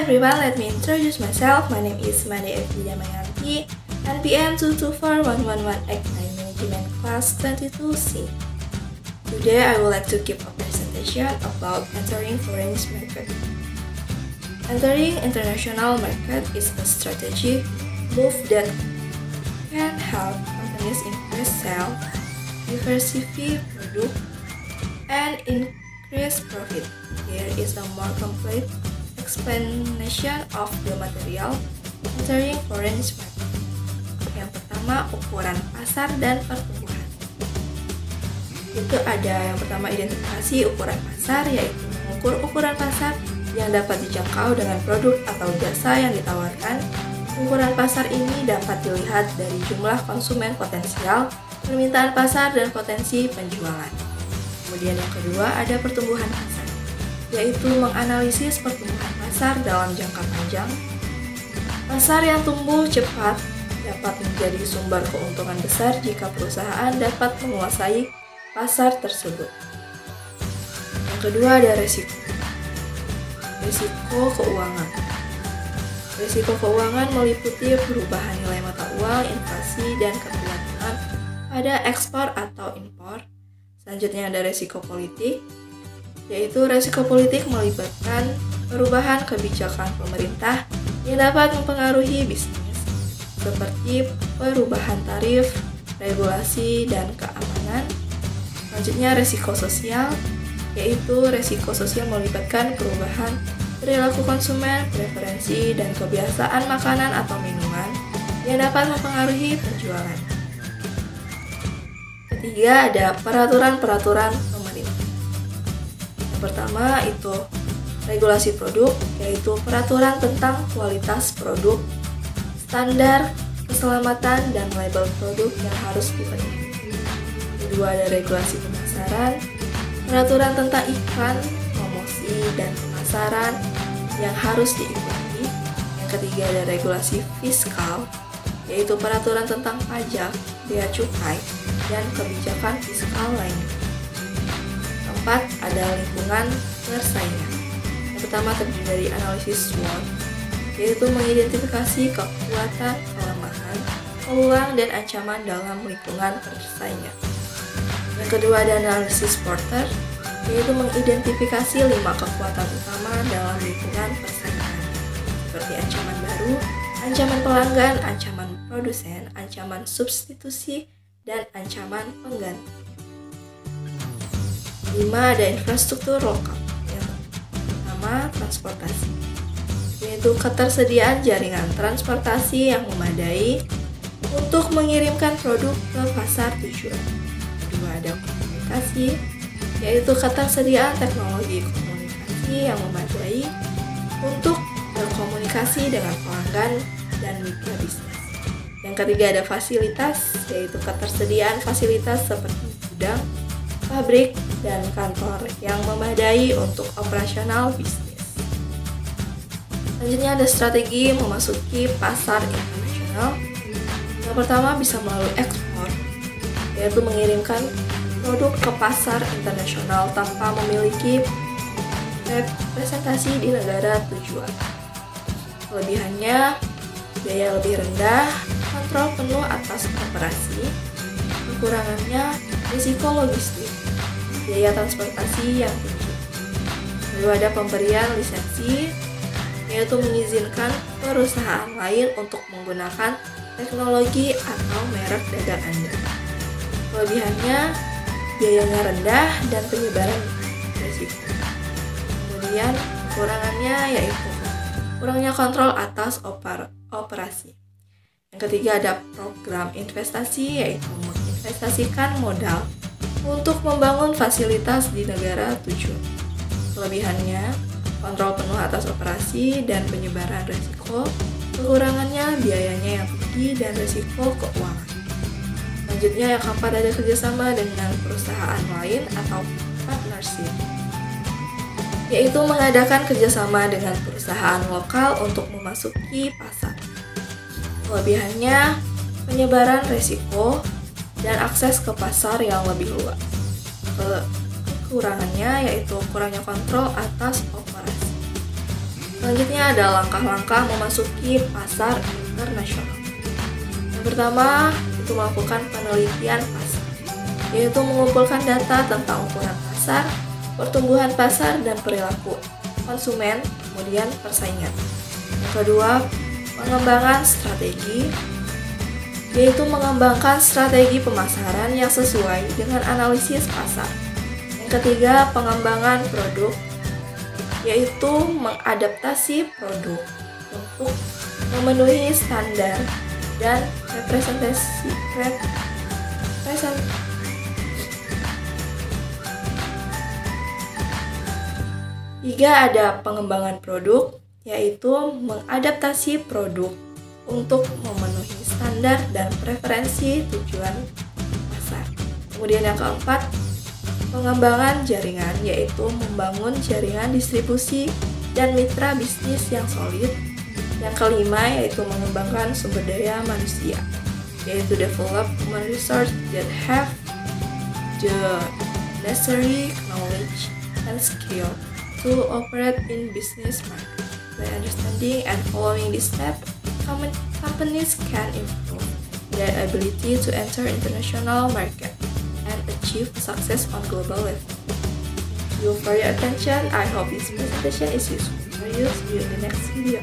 everyone, let me introduce myself. My name is Made Evi Damayanti, NPM 2241118, Management Class 22C. Today I would like to give a presentation about entering foreign market. Entering international market is a strategic move that can help companies increase sales, diversify product, and increase profit. Here is a more complete explanation of the material entering foreign market. Yang pertama, ukuran pasar dan pertumbuhan. Itu ada yang pertama, identifikasi ukuran pasar, yaitu mengukur ukuran pasar yang dapat dijangkau dengan produk atau jasa yang ditawarkan. Ukuran pasar ini dapat dilihat dari jumlah konsumen potensial, permintaan pasar, dan potensi penjualan. Kemudian yang kedua ada pertumbuhan pasar, yaitu menganalisis pertumbuhan pasar dalam jangka panjang. Pasar yang tumbuh cepat dapat menjadi sumber keuntungan besar jika perusahaan dapat menguasai pasar tersebut. Yang kedua ada resiko. Risiko keuangan. Risiko keuangan meliputi perubahan nilai mata uang, inflasi, dan ketergantungan pada ekspor atau impor. Selanjutnya ada risiko politik, yaitu risiko politik melibatkan perubahan kebijakan pemerintah yang dapat mempengaruhi bisnis, seperti perubahan tarif, regulasi, dan keamanan. Selanjutnya risiko sosial, yaitu risiko sosial melibatkan perubahan perilaku konsumen, preferensi, dan kebiasaan makanan atau minuman yang dapat mempengaruhi penjualan. Ketiga ada peraturan-peraturan pemerintah. Yang pertama itu regulasi produk, yaitu peraturan tentang kualitas produk, standar keselamatan, dan label produk yang harus dipenuhi. Kedua ada regulasi pemasaran, peraturan tentang iklan, promosi, dan pemasaran yang harus diikuti. Yang ketiga ada regulasi fiskal, yaitu peraturan tentang pajak, bea cukai, dan kebijakan fiskal lainnya. Keempat ada lingkungan persaingan. Yang pertama terdiri dari analisis SWOT, yaitu mengidentifikasi kekuatan, kelemahan, peluang, dan ancaman dalam lingkungan persaingan. Yang kedua ada analisis Porter, yaitu mengidentifikasi 5 kekuatan utama dalam lingkungan persaingan, seperti ancaman baru, ancaman pelanggan, ancaman produsen, ancaman substitusi, dan ancaman pengganti. 5 ada infrastruktur lokal. Yang pertama transportasi, yaitu ketersediaan jaringan transportasi yang memadai untuk mengirimkan produk ke pasar tujuan. Kedua ada komunikasi, yaitu ketersediaan teknologi komunikasi yang memadai untuk berkomunikasi dengan pelanggan dan mitra bisnis. Yang ketiga ada fasilitas, yaitu ketersediaan fasilitas seperti gudang, pabrik, dan kantor yang memadai untuk operasional bisnis. Selanjutnya ada strategi memasuki pasar internasional. Yang pertama bisa melalui ekspor, yaitu mengirimkan produk ke pasar internasional tanpa memiliki representasi di negara tujuan. Kelebihannya, biaya lebih rendah, kontrol penuh atas operasi. Kekurangannya, risiko logistik, biaya transportasi yang tinggi. Lalu ada pemberian lisensi, yaitu mengizinkan perusahaan lain untuk menggunakan teknologi atau merek dagang Anda. Kelebihannya, biayanya rendah dan penyebaran risiko. Kemudian kekurangannya yaitu kurangnya kontrol atas operasi. Yang ketiga ada program investasi, yaitu menginvestasikan modal untuk membangun fasilitas di negara tujuan. Kelebihannya kontrol penuh atas operasi dan penyebaran risiko. Kekurangannya biayanya yang tinggi dan risiko keuangan. Selanjutnya yang keempat ada kerjasama dengan perusahaan lain atau partnership, yaitu mengadakan kerjasama dengan perusahaan lokal untuk memasuki pasar. Kelebihannya penyebaran risiko dan akses ke pasar yang lebih luas. Kekurangannya yaitu kurangnya kontrol atas operasi. Selanjutnya ada langkah-langkah memasuki pasar internasional. Yang pertama, itu melakukan penelitian pasar, yaitu mengumpulkan data tentang ukuran pasar, pertumbuhan pasar, dan perilaku konsumen, kemudian persaingan. Yang kedua, pengembangan strategi, yaitu mengembangkan strategi pemasaran yang sesuai dengan analisis pasar. Yang ketiga, pengembangan produk, yaitu mengadaptasi produk untuk memenuhi standar dan Tiga, ada pengembangan produk, yaitu mengadaptasi produk untuk memenuhi standar dan preferensi tujuan pasar. Kemudian yang keempat, pengembangan jaringan, yaitu membangun jaringan distribusi dan mitra bisnis yang solid. Yang kelima, yaitu mengembangkan sumber daya manusia, yaitu develop human resource that have the necessary knowledge and skill to operate in business market. By understanding and following this step, companies can improve their ability to enter international market and achieve success on global level. Thank you for your attention. I hope this presentation is useful for you. See you in the next video.